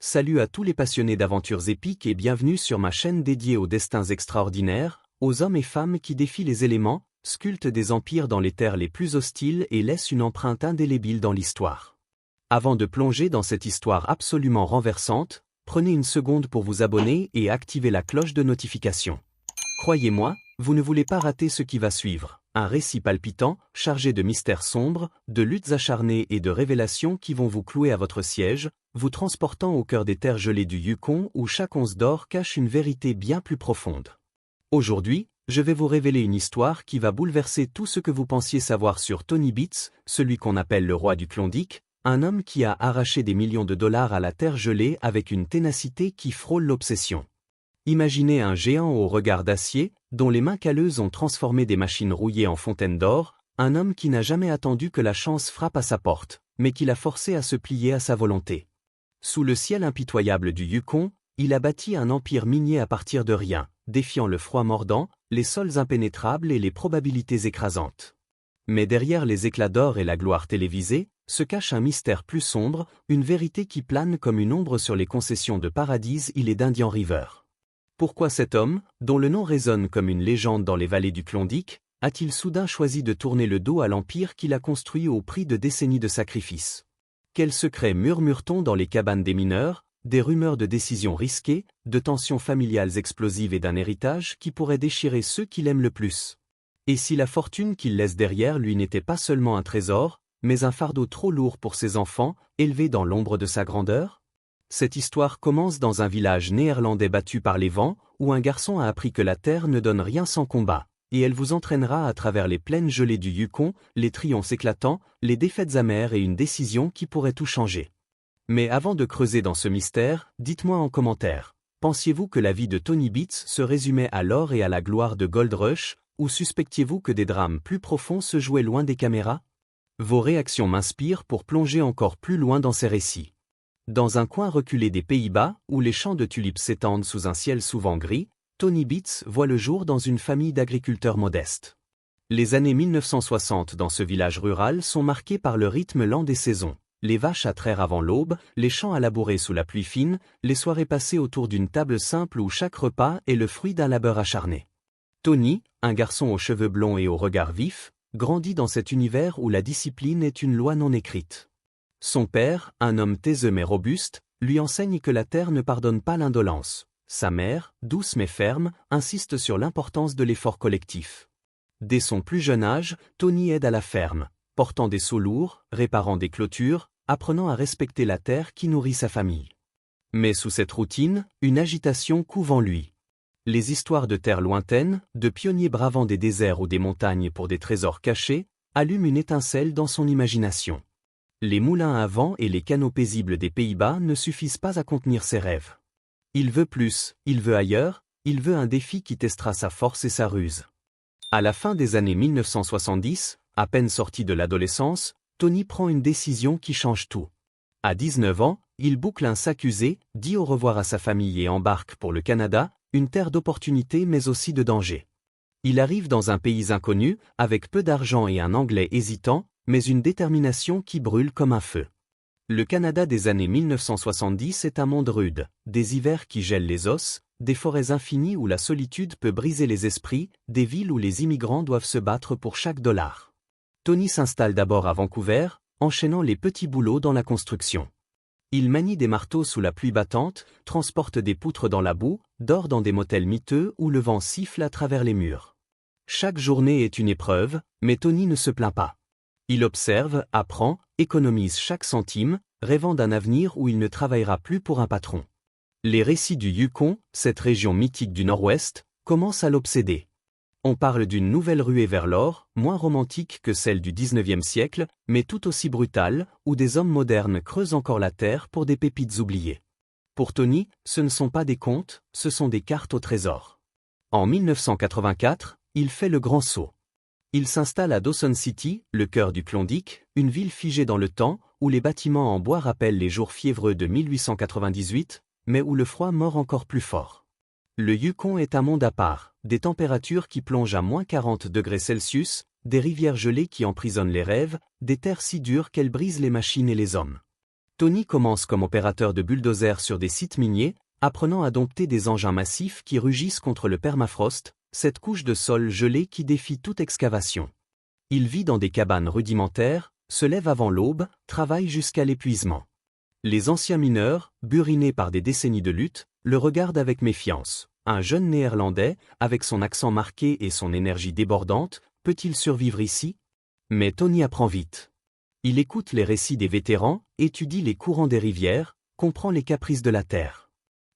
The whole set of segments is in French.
Salut à tous les passionnés d'aventures épiques et bienvenue sur ma chaîne dédiée aux destins extraordinaires, aux hommes et femmes qui défient les éléments, sculptent des empires dans les terres les plus hostiles et laissent une empreinte indélébile dans l'histoire. Avant de plonger dans cette histoire absolument renversante, prenez une seconde pour vous abonner et activer la cloche de notification. Croyez-moi, vous ne voulez pas rater ce qui va suivre. Un récit palpitant, chargé de mystères sombres, de luttes acharnées et de révélations qui vont vous clouer à votre siège, vous transportant au cœur des terres gelées du Yukon où chaque once d'or cache une vérité bien plus profonde. Aujourd'hui, je vais vous révéler une histoire qui va bouleverser tout ce que vous pensiez savoir sur Tony Beats, celui qu'on appelle le roi du Klondike, un homme qui a arraché des millions de dollars à la terre gelée avec une ténacité qui frôle l'obsession. Imaginez un géant au regard d'acier, dont les mains calleuses ont transformé des machines rouillées en fontaines d'or, un homme qui n'a jamais attendu que la chance frappe à sa porte, mais qui l'a forcé à se plier à sa volonté. Sous le ciel impitoyable du Yukon, il a bâti un empire minier à partir de rien, défiant le froid mordant, les sols impénétrables et les probabilités écrasantes. Mais derrière les éclats d'or et la gloire télévisée, se cache un mystère plus sombre, une vérité qui plane comme une ombre sur les concessions de Paradise Isle et d'Indian River. Pourquoi cet homme, dont le nom résonne comme une légende dans les vallées du Klondike, a-t-il soudain choisi de tourner le dos à l'empire qu'il a construit au prix de décennies de sacrifices? Quels secrets murmure-t-on dans les cabanes des mineurs, des rumeurs de décisions risquées, de tensions familiales explosives et d'un héritage qui pourrait déchirer ceux qu'il aime le plus? Et si la fortune qu'il laisse derrière lui n'était pas seulement un trésor, mais un fardeau trop lourd pour ses enfants, élevés dans l'ombre de sa grandeur? Cette histoire commence dans un village néerlandais battu par les vents, où un garçon a appris que la terre ne donne rien sans combat, et elle vous entraînera à travers les plaines gelées du Yukon, les triomphes éclatants, les défaites amères et une décision qui pourrait tout changer. Mais avant de creuser dans ce mystère, dites-moi en commentaire, pensiez-vous que la vie de Tony Beats se résumait à l'or et à la gloire de Gold Rush, ou suspectiez-vous que des drames plus profonds se jouaient loin des caméras? Vos réactions m'inspirent pour plonger encore plus loin dans ces récits. Dans un coin reculé des Pays-Bas, où les champs de tulipes s'étendent sous un ciel souvent gris, Tony Beats voit le jour dans une famille d'agriculteurs modestes. Les années 1960 dans ce village rural sont marquées par le rythme lent des saisons, les vaches à traire avant l'aube, les champs à labourer sous la pluie fine, les soirées passées autour d'une table simple où chaque repas est le fruit d'un labeur acharné. Tony, un garçon aux cheveux blonds et au regard vif, grandit dans cet univers où la discipline est une loi non écrite. Son père, un homme taiseux mais robuste, lui enseigne que la terre ne pardonne pas l'indolence. Sa mère, douce mais ferme, insiste sur l'importance de l'effort collectif. Dès son plus jeune âge, Tony aide à la ferme, portant des seaux lourds, réparant des clôtures, apprenant à respecter la terre qui nourrit sa famille. Mais sous cette routine, une agitation couve en lui. Les histoires de terres lointaines, de pionniers bravant des déserts ou des montagnes pour des trésors cachés, allument une étincelle dans son imagination. Les moulins à vent et les canaux paisibles des Pays-Bas ne suffisent pas à contenir ses rêves. Il veut plus, il veut ailleurs, il veut un défi qui testera sa force et sa ruse. À la fin des années 1970, à peine sorti de l'adolescence, Tony prend une décision qui change tout. À 19 ans, il boucle un sac usé, dit au revoir à sa famille et embarque pour le Canada, une terre d'opportunités mais aussi de danger. Il arrive dans un pays inconnu, avec peu d'argent et un anglais hésitant, mais une détermination qui brûle comme un feu. Le Canada des années 1970 est un monde rude, des hivers qui gèlent les os, des forêts infinies où la solitude peut briser les esprits, des villes où les immigrants doivent se battre pour chaque dollar. Tony s'installe d'abord à Vancouver, enchaînant les petits boulots dans la construction. Il manie des marteaux sous la pluie battante, transporte des poutres dans la boue, dort dans des motels miteux où le vent siffle à travers les murs. Chaque journée est une épreuve, mais Tony ne se plaint pas. Il observe, apprend, économise chaque centime, rêvant d'un avenir où il ne travaillera plus pour un patron. Les récits du Yukon, cette région mythique du Nord-Ouest, commencent à l'obséder. On parle d'une nouvelle ruée vers l'or, moins romantique que celle du XIXe siècle, mais tout aussi brutale, où des hommes modernes creusent encore la terre pour des pépites oubliées. Pour Tony, ce ne sont pas des contes, ce sont des cartes au trésor. En 1984, il fait le grand saut. Il s'installe à Dawson City, le cœur du Klondike, une ville figée dans le temps, où les bâtiments en bois rappellent les jours fiévreux de 1898, mais où le froid mord encore plus fort. Le Yukon est un monde à part, des températures qui plongent à moins 40 degrés Celsius, des rivières gelées qui emprisonnent les rêves, des terres si dures qu'elles brisent les machines et les hommes. Tony commence comme opérateur de bulldozer sur des sites miniers, apprenant à dompter des engins massifs qui rugissent contre le permafrost, cette couche de sol gelé qui défie toute excavation. Il vit dans des cabanes rudimentaires, se lève avant l'aube, travaille jusqu'à l'épuisement. Les anciens mineurs, burinés par des décennies de lutte, le regardent avec méfiance. Un jeune Néerlandais, avec son accent marqué et son énergie débordante, peut-il survivre ici? Mais Tony apprend vite. Il écoute les récits des vétérans, étudie les courants des rivières, comprend les caprices de la terre.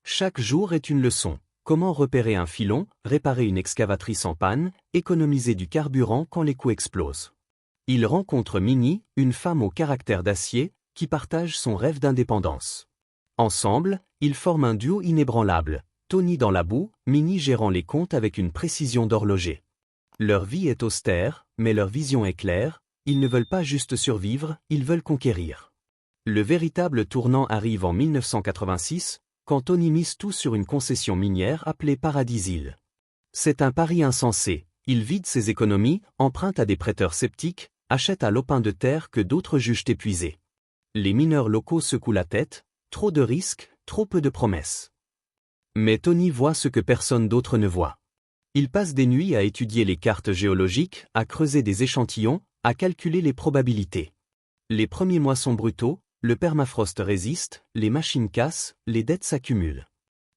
Chaque jour est une leçon. Comment repérer un filon, réparer une excavatrice en panne, économiser du carburant quand les coûts explosent. Il rencontre Minnie, une femme au caractère d'acier, qui partage son rêve d'indépendance. Ensemble, ils forment un duo inébranlable. Tony dans la boue, Minnie gérant les comptes avec une précision d'horloger. Leur vie est austère, mais leur vision est claire, ils ne veulent pas juste survivre, ils veulent conquérir. Le véritable tournant arrive en 1986, quand Tony mise tout sur une concession minière appelée Paradise Hill. C'est un pari insensé, il vide ses économies, emprunte à des prêteurs sceptiques, achète un lopin de terre que d'autres jugent épuisé. Les mineurs locaux secouent la tête, trop de risques, trop peu de promesses. Mais Tony voit ce que personne d'autre ne voit. Il passe des nuits à étudier les cartes géologiques, à creuser des échantillons, à calculer les probabilités. Les premiers mois sont brutaux, le permafrost résiste, les machines cassent, les dettes s'accumulent.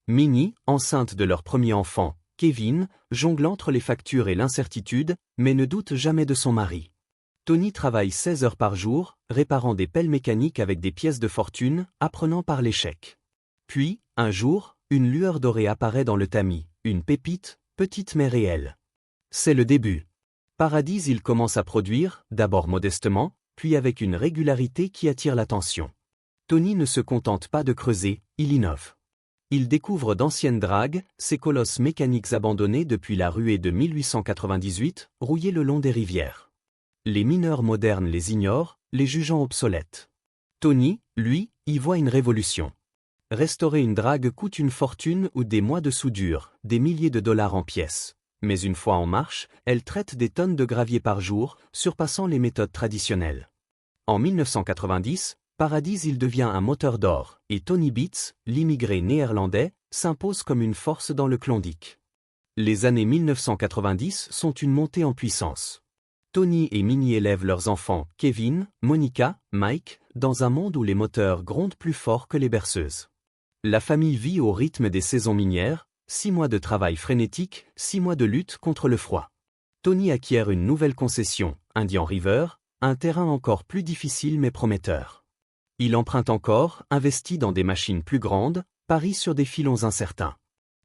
Minnie, enceinte de leur premier enfant, Kevin, jongle entre les factures et l'incertitude, mais ne doute jamais de son mari. Tony travaille 16 heures par jour, réparant des pelles mécaniques avec des pièces de fortune, apprenant par l'échec. Puis, un jour, une lueur dorée apparaît dans le tamis, une pépite, petite mais réelle. C'est le début. Paradise il commence à produire, d'abord modestement, puis avec une régularité qui attire l'attention. Tony ne se contente pas de creuser, il innove. Il découvre d'anciennes dragues, ces colosses mécaniques abandonnés depuis la ruée de 1898, rouillés le long des rivières. Les mineurs modernes les ignorent, les jugeant obsolètes. Tony, lui, y voit une révolution. Restaurer une drague coûte une fortune ou des mois de soudure, des milliers de dollars en pièces. Mais une fois en marche, elle traite des tonnes de gravier par jour, surpassant les méthodes traditionnelles. En 1990, Paradise il devient un moteur d'or, et Tony Beets, l'immigré néerlandais, s'impose comme une force dans le Klondike. Les années 1990 sont une montée en puissance. Tony et Minnie élèvent leurs enfants, Kevin, Monica, Mike, dans un monde où les moteurs grondent plus fort que les berceuses. La famille vit au rythme des saisons minières, 6 mois de travail frénétique, 6 mois de lutte contre le froid. Tony acquiert une nouvelle concession, Indian River, un terrain encore plus difficile mais prometteur. Il emprunte encore, investit dans des machines plus grandes, parie sur des filons incertains.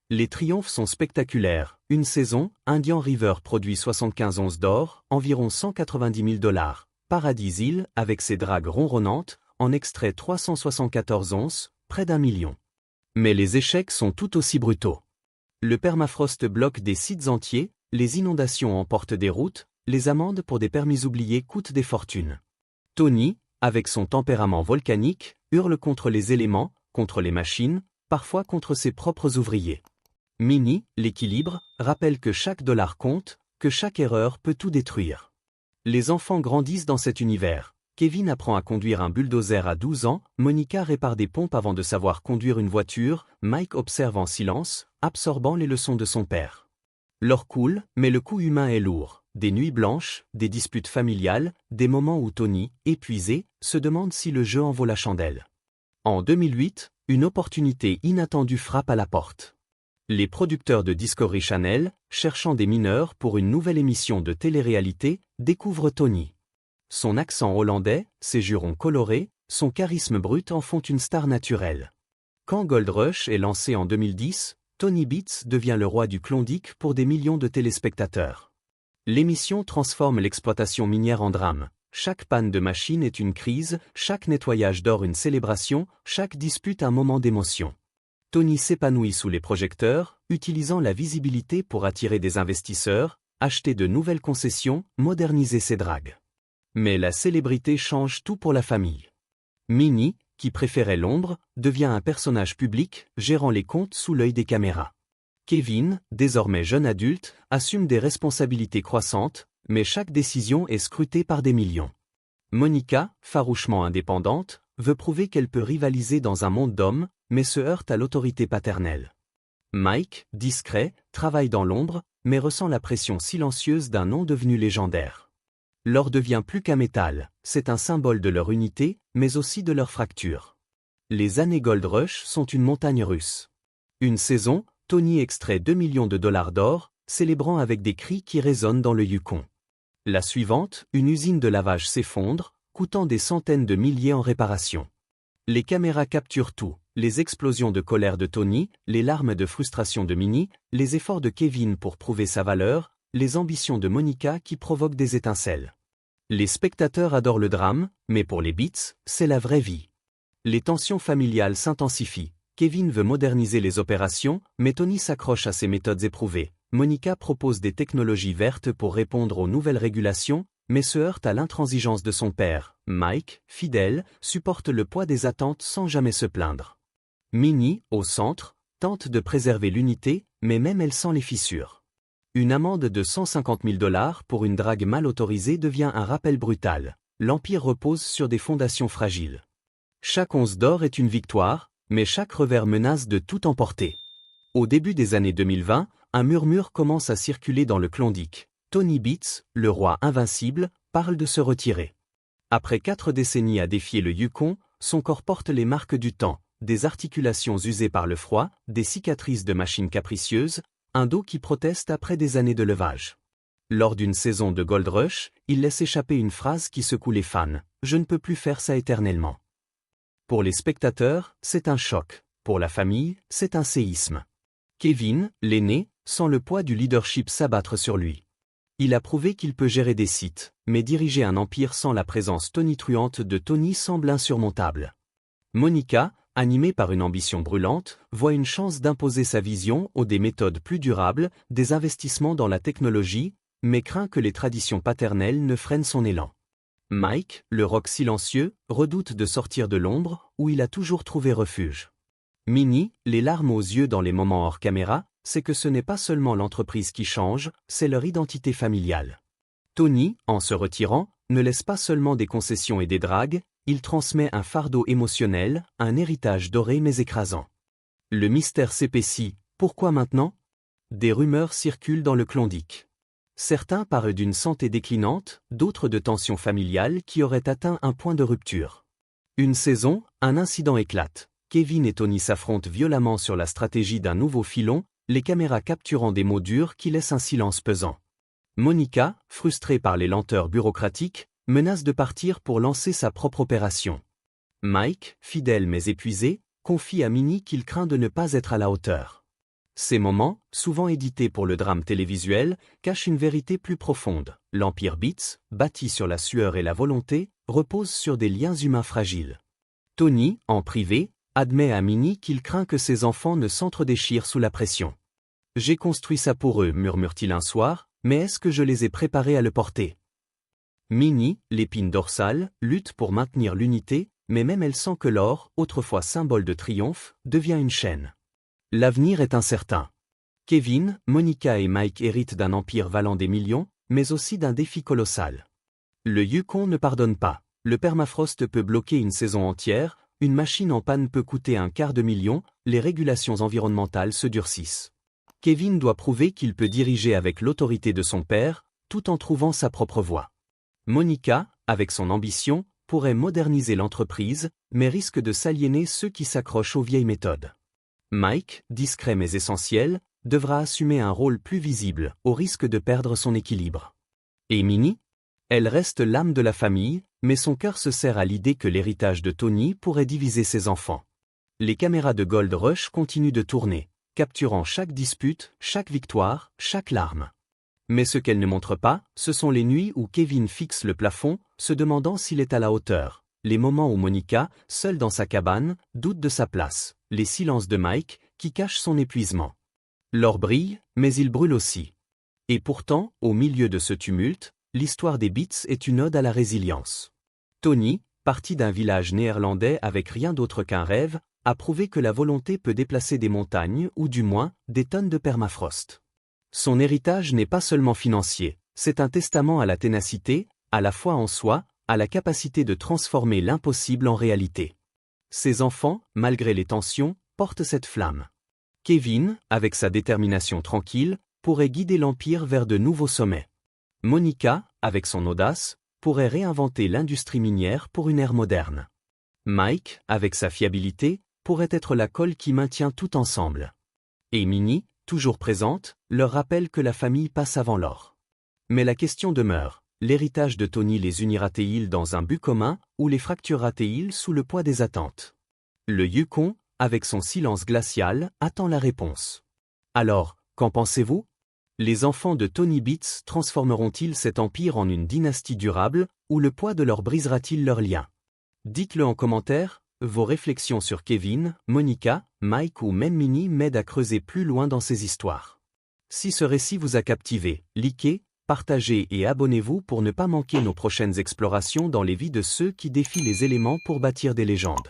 Les triomphes sont spectaculaires. Une saison, Indian River produit 75 onces d'or, environ 190 000 $. Paradise Hill, avec ses dragues ronronnantes, en extrait 374 onces, près d'1 million. Mais les échecs sont tout aussi brutaux. Le permafrost bloque des sites entiers, les inondations emportent des routes, les amendes pour des permis oubliés coûtent des fortunes. Tony, avec son tempérament volcanique, hurle contre les éléments, contre les machines, parfois contre ses propres ouvriers. Minnie, l'équilibre, rappelle que chaque dollar compte, que chaque erreur peut tout détruire. Les enfants grandissent dans cet univers. Kevin apprend à conduire un bulldozer à 12 ans, Monica répare des pompes avant de savoir conduire une voiture, Mike observe en silence, absorbant les leçons de son père. L'or coule, mais le coût humain est lourd. Des nuits blanches, des disputes familiales, des moments où Tony, épuisé, se demande si le jeu en vaut la chandelle. En 2008, une opportunité inattendue frappe à la porte. Les producteurs de Discovery Channel, cherchant des mineurs pour une nouvelle émission de télé-réalité, découvrent Tony. Son accent hollandais, ses jurons colorés, son charisme brut en font une star naturelle. Quand Gold Rush est lancé en 2010, Tony Beets devient le roi du Klondike pour des millions de téléspectateurs. L'émission transforme l'exploitation minière en drame. Chaque panne de machine est une crise, chaque nettoyage d'or une célébration, chaque dispute un moment d'émotion. Tony s'épanouit sous les projecteurs, utilisant la visibilité pour attirer des investisseurs, acheter de nouvelles concessions, moderniser ses dragues. Mais la célébrité change tout pour la famille. Minnie, qui préférait l'ombre, devient un personnage public, gérant les comptes sous l'œil des caméras. Kevin, désormais jeune adulte, assume des responsabilités croissantes, mais chaque décision est scrutée par des millions. Monica, farouchement indépendante, veut prouver qu'elle peut rivaliser dans un monde d'hommes, mais se heurte à l'autorité paternelle. Mike, discret, travaille dans l'ombre, mais ressent la pression silencieuse d'un nom devenu légendaire. L'or devient plus qu'un métal, c'est un symbole de leur unité, mais aussi de leur fracture. Les années Gold Rush sont une montagne russe. Une saison, Tony extrait 2 millions de dollars d'or, célébrant avec des cris qui résonnent dans le Yukon. La suivante, une usine de lavage s'effondre, coûtant des centaines de milliers en réparation. Les caméras capturent tout, les explosions de colère de Tony, les larmes de frustration de Minnie, les efforts de Kevin pour prouver sa valeur, les ambitions de Monica qui provoquent des étincelles. Les spectateurs adorent le drame, mais pour les Beats, c'est la vraie vie. Les tensions familiales s'intensifient. Kevin veut moderniser les opérations, mais Tony s'accroche à ses méthodes éprouvées. Monica propose des technologies vertes pour répondre aux nouvelles régulations, mais se heurte à l'intransigeance de son père. Mike, fidèle, supporte le poids des attentes sans jamais se plaindre. Minnie, au centre, tente de préserver l'unité, mais même elle sent les fissures. Une amende de 150 000 $ pour une drague mal autorisée devient un rappel brutal. L'Empire repose sur des fondations fragiles. Chaque once d'or est une victoire, mais chaque revers menace de tout emporter. Au début des années 2020, un murmure commence à circuler dans le Klondike. Tony Beats, le roi invincible, parle de se retirer. Après 4 décennies à défier le Yukon, son corps porte les marques du temps, des articulations usées par le froid, des cicatrices de machines capricieuses, un dos qui proteste après des années de levage. Lors d'une saison de Gold Rush, il laisse échapper une phrase qui secoue les fans, « Je ne peux plus faire ça éternellement ». Pour les spectateurs, c'est un choc. Pour la famille, c'est un séisme. Kevin, l'aîné, sent le poids du leadership s'abattre sur lui. Il a prouvé qu'il peut gérer des sites, mais diriger un empire sans la présence tonitruante de Tony semble insurmontable. Monica, animée par une ambition brûlante, voit une chance d'imposer sa vision aux des méthodes plus durables, des investissements dans la technologie, mais craint que les traditions paternelles ne freinent son élan. Mike, le roc silencieux, redoute de sortir de l'ombre, où il a toujours trouvé refuge. Minnie, les larmes aux yeux dans les moments hors caméra, c'est que ce n'est pas seulement l'entreprise qui change, c'est leur identité familiale. Tony, en se retirant, ne laisse pas seulement des concessions et des dragues, il transmet un fardeau émotionnel, un héritage doré mais écrasant. Le mystère s'épaissit, pourquoi maintenant? Des rumeurs circulent dans le Klondike. Certains parlent d'une santé déclinante, d'autres de tensions familiales qui auraient atteint un point de rupture. Une saison, un incident éclate. Kevin et Tony s'affrontent violemment sur la stratégie d'un nouveau filon, les caméras capturant des mots durs qui laissent un silence pesant. Monica, frustrée par les lenteurs bureaucratiques, menace de partir pour lancer sa propre opération. Mike, fidèle mais épuisé, confie à Minnie qu'il craint de ne pas être à la hauteur. Ces moments, souvent édités pour le drame télévisuel, cachent une vérité plus profonde. L'Empire Beats, bâti sur la sueur et la volonté, repose sur des liens humains fragiles. Tony, en privé, admet à Minnie qu'il craint que ses enfants ne s'entredéchirent sous la pression. « J'ai construit ça pour eux », murmure-t-il un soir, « mais est-ce que je les ai préparés à le porter ?» Minnie, l'épine dorsale, lutte pour maintenir l'unité, mais même elle sent que l'or, autrefois symbole de triomphe, devient une chaîne. L'avenir est incertain. Kevin, Monica et Mike héritent d'un empire valant des millions, mais aussi d'un défi colossal. Le Yukon ne pardonne pas. Le permafrost peut bloquer une saison entière, une machine en panne peut coûter $250 000, les régulations environnementales se durcissent. Kevin doit prouver qu'il peut diriger avec l'autorité de son père, tout en trouvant sa propre voie. Monica, avec son ambition, pourrait moderniser l'entreprise, mais risque de s'aliéner ceux qui s'accrochent aux vieilles méthodes. Mike, discret mais essentiel, devra assumer un rôle plus visible, au risque de perdre son équilibre. Et Minnie? Elle reste l'âme de la famille, mais son cœur se serre à l'idée que l'héritage de Tony pourrait diviser ses enfants. Les caméras de Gold Rush continuent de tourner, capturant chaque dispute, chaque victoire, chaque larme. Mais ce qu'elles ne montrent pas, ce sont les nuits où Kevin fixe le plafond, se demandant s'il est à la hauteur, les moments où Monica, seule dans sa cabane, doute de sa place, les silences de Mike, qui cachent son épuisement. L'or brille, mais il brûle aussi. Et pourtant, au milieu de ce tumulte, l'histoire des Beats est une ode à la résilience. Tony, parti d'un village néerlandais avec rien d'autre qu'un rêve, a prouvé que la volonté peut déplacer des montagnes ou du moins, des tonnes de permafrost. Son héritage n'est pas seulement financier, c'est un testament à la ténacité, à la foi en soi, a la capacité de transformer l'impossible en réalité. Ses enfants, malgré les tensions, portent cette flamme. Kevin, avec sa détermination tranquille, pourrait guider l'Empire vers de nouveaux sommets. Monica, avec son audace, pourrait réinventer l'industrie minière pour une ère moderne. Mike, avec sa fiabilité, pourrait être la colle qui maintient tout ensemble. Et Minnie, toujours présente, leur rappelle que la famille passe avant l'or. Mais la question demeure, l'héritage de Tony les unira-t-il dans un but commun, ou les fracturera-t-il sous le poids des attentes? Le Yukon, avec son silence glacial, attend la réponse. Alors, qu'en pensez-vous? Les enfants de Tony Beats transformeront-ils cet empire en une dynastie durable, ou le poids de l'or brisera-t-il leurs liens? Dites-le en commentaire, vos réflexions sur Kevin, Monica, Mike ou même Minnie m'aident à creuser plus loin dans ces histoires. Si ce récit vous a captivé, likez, partagez et abonnez-vous pour ne pas manquer nos prochaines explorations dans les vies de ceux qui défient les éléments pour bâtir des légendes.